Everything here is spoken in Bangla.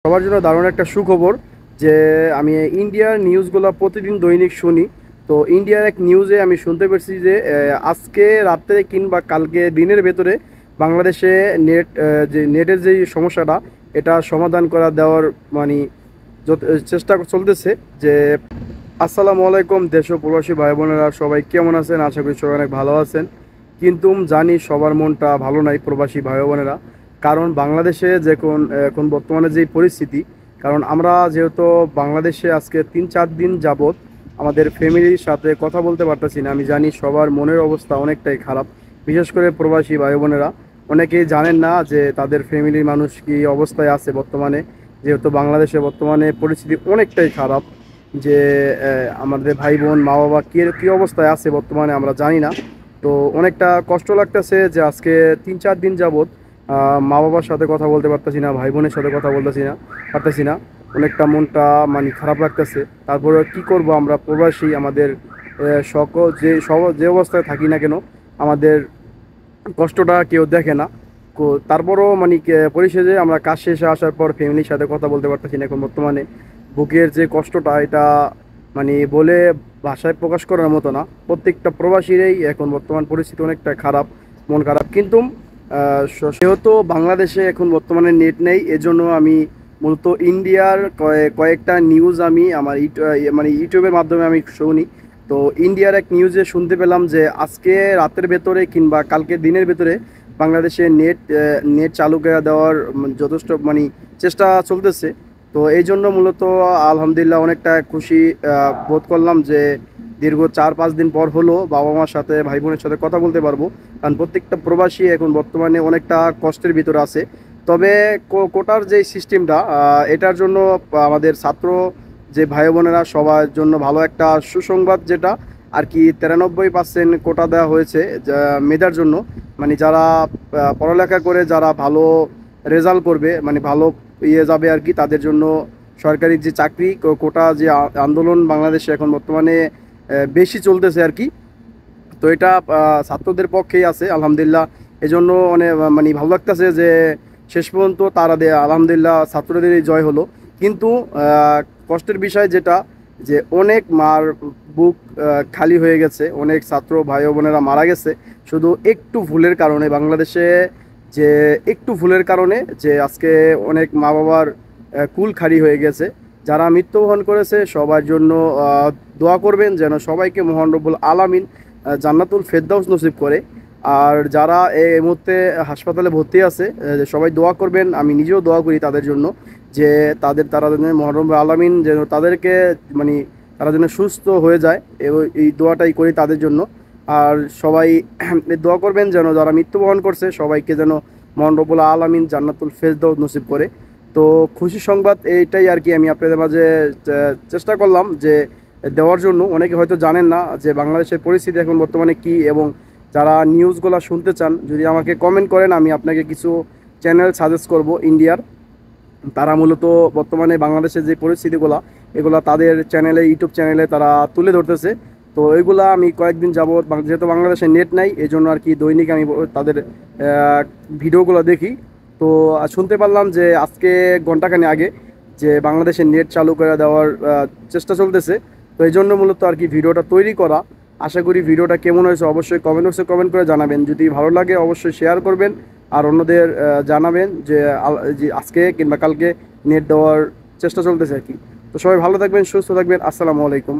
সবার জন্য দারুণ একটা সুখবর যে আমি ইন্ডিয়ার নিউজগুলো প্রতিদিন দৈনিক শুনি। তো ইন্ডিয়ার এক নিউজে আমি শুনতে পেরেছি যে আজকে রাতে কিংবা কালকে দিনের ভেতরে বাংলাদেশে যে নেটের যে সমস্যাটা এটা সমাধান করা দেওয়ার মানে চেষ্টা চলতেছে। যে আসসালামু আলাইকুম দেশ ও প্রবাসী ভাই বোনেরা, সবাই কেমন আছেন? আশা করি সবাই অনেক ভালো আছেন। কিন্তু জানি সবার মনটা ভালো নাই প্রবাসী ভাই বোনেরা, কারণ বাংলাদেশে যখন এখন বর্তমানে যেই পরিস্থিতি, কারণ আমরা যেহেতু বাংলাদেশে আজকে 3-4 দিন যাবৎ আমাদের ফ্যামিলির সাথে কথা বলতে পারতেছি না। আমি জানি সবার মনের অবস্থা অনেকটাই খারাপ, বিশেষ করে প্রবাসী ভাই বোনেরা অনেকেই জানেন না যে তাদের ফ্যামিলির মানুষ কি অবস্থায় আছে বর্তমানে। যেহেতু বাংলাদেশে বর্তমানে পরিস্থিতি অনেকটাই খারাপ, যে আমাদের ভাই বোন মা বাবা কী অবস্থায় আছে বর্তমানে আমরা জানি না। তো অনেকটা কষ্ট লাগতেছে যে আজকে 3-4 দিন যাবৎ মা বাবার সাথে কথা বলতে পারতেছি না, ভাই বোনের সাথে কথা পারতেছি না। অনেকটা মনটা মানে খারাপ লাগতেছে। তারপরে কি করব, আমরা প্রবাসী, আমাদের সকল যে অবস্থায় থাকি না কেন আমাদের কষ্টটা কেউ দেখে না। তারপরও মানে পরিশেষে আমরা কাজ শেষে আসার পর ফ্যামিলির সাথে কথা বলতে পারতেছি না। এখন বর্তমানে বুকের যে কষ্টটা এটা মানে বলে ভাষায় প্রকাশ করার মতো না। প্রত্যেকটা প্রবাসীরই এখন বর্তমান পরিস্থিতি অনেকটা খারাপ, মন খারাপ। কিন্তু সেহেতু বাংলাদেশে এখন বর্তমানে নেট নেই, এজন্য আমি মূলত ইন্ডিয়ার কয়েকটা নিউজ আমি আমার মানে ইউটিউবের মাধ্যমে আমি শুনি। তো ইন্ডিয়ার এক নিউজে শুনতে পেলাম যে আজকে রাতের ভেতরে কিংবা কালকে দিনের ভেতরে বাংলাদেশে নেট চালু করে দেওয়ার যথেষ্ট মানে চেষ্টা চলতেছে। তো এই জন্য মূলত আলহামদুলিল্লাহ অনেকটা খুশি বোধ করলাম যে দীর্ঘ 4-5 দিন পর হলো বাবা মার সাথে ভাই বোনের সাথে কথা বলতে পারবো। কারণ প্রত্যেকটা প্রবাসী এখন বর্তমানে অনেকটা কষ্টের ভিতরে আছে। তবে কোটার যে সিস্টেমটা, এটার জন্য আমাদের ছাত্র যে ভাই বোনেরা সবার জন্য ভালো একটা সুসংবাদ, যেটা আর কি 93% কোটা দেওয়া হয়েছে মেধার জন্য। মানে যারা পড়ালেখা করে যারা ভালো রেজাল্ট করবে, মানে ভালো যাবে আর কি, তাদের জন্য সরকারি যে চাকরি কোটা যে আন্দোলন বাংলাদেশে এখন বর্তমানে বেশি চলতেছে আর কি। তো এটা ছাত্রদের পক্ষেই আছে আলহামদুলিল্লাহ। এজন্য অনেক মানে ভালো লাগতেছে যে শেষ পর্যন্ত তারা আলহামদুলিল্লাহ ছাত্রদেরই জয় হলো। কিন্তু কষ্টের বিষয় যেটা, যে অনেক মার বুক খালি হয়ে গেছে, অনেক ছাত্র ভাই বোনেরা মারা গেছে শুধু একটু ভুলের কারণে বাংলাদেশে। যে একটু ভুলের কারণে যে আজকে অনেক মা বাবার কুল খালি হয়ে গেছে। যারা মৃত্যুবরণ করেছে সবার জন্য দোয়া করবেন যেন সবাইকে মহান রব্বুল আলামিন জান্নাতুল ফেরদাউস নসিব করে। আর যারা এই মুহূর্তে হাসপাতালে ভর্তি আছে সবাই দোয়া করবেন, আমি নিজেও দোয়া করি তাদের জন্য, যে তারা যেন মহান রব্বুল আলামিন যেন তাদেরকে মানে তারা যেন সুস্থ হয়ে যায়, এই দোয়াটাই করি তাদের জন্য। আর সবাই দোয়া করবেন যেন যারা মৃত্যুবরণ করছে সবাইকে যেন মহান রব্বুল আলামিন জান্নাতুল ফেরদাউস নসিব করে। তো খুশি সংবাদ এইটাই আর কি আমি আপনাদের মাঝে চেষ্টা করলাম যে দেওয়ার জন্য। অনেকে হয়তো জানেন না যে বাংলাদেশের পরিস্থিতি এখন বর্তমানে কি, এবং যারা নিউজগুলো শুনতে চান যদি আমাকে কমেন্ট করেন আমি আপনাকে কিছু চ্যানেল সাজেস্ট করব ইন্ডিয়ার। তারা মূলত বর্তমানে বাংলাদেশের যে পরিস্থিতিগুলো এগুলা তাদের চ্যানেলে, ইউটিউব চ্যানেলে তারা তুলে ধরতেছে। তো এইগুলা আমি কয়েকদিন যাবৎ যেহেতু বাংলাদেশে নেট নাই এই জন্য আর কি দৈনিক আমি তাদের ভিডিওগুলো দেখি। তো শুনতে পারলাম যে আজকে ঘন্টাখানি আগে যে বাংলাদেশে নেট চালু করে দেওয়ার চেষ্টা চলতেছে। তো এই জন্য মূলত আর কি ভিডিওটা তৈরি করা। আশা করি ভিডিওটা কেমন হয়েছে অবশ্যই কমেন্ট বক্সে কমেন্ট করে জানাবেন। যদি ভালো লাগে অবশ্যই শেয়ার করবেন আর অন্যদের জানাবেন যে আজকে কিংবা কালকে নেট দেওয়ার চেষ্টা চলতেছে আর কি। তো সবাই ভালো থাকবেন, সুস্থ থাকবেন। আসসালামু আলাইকুম।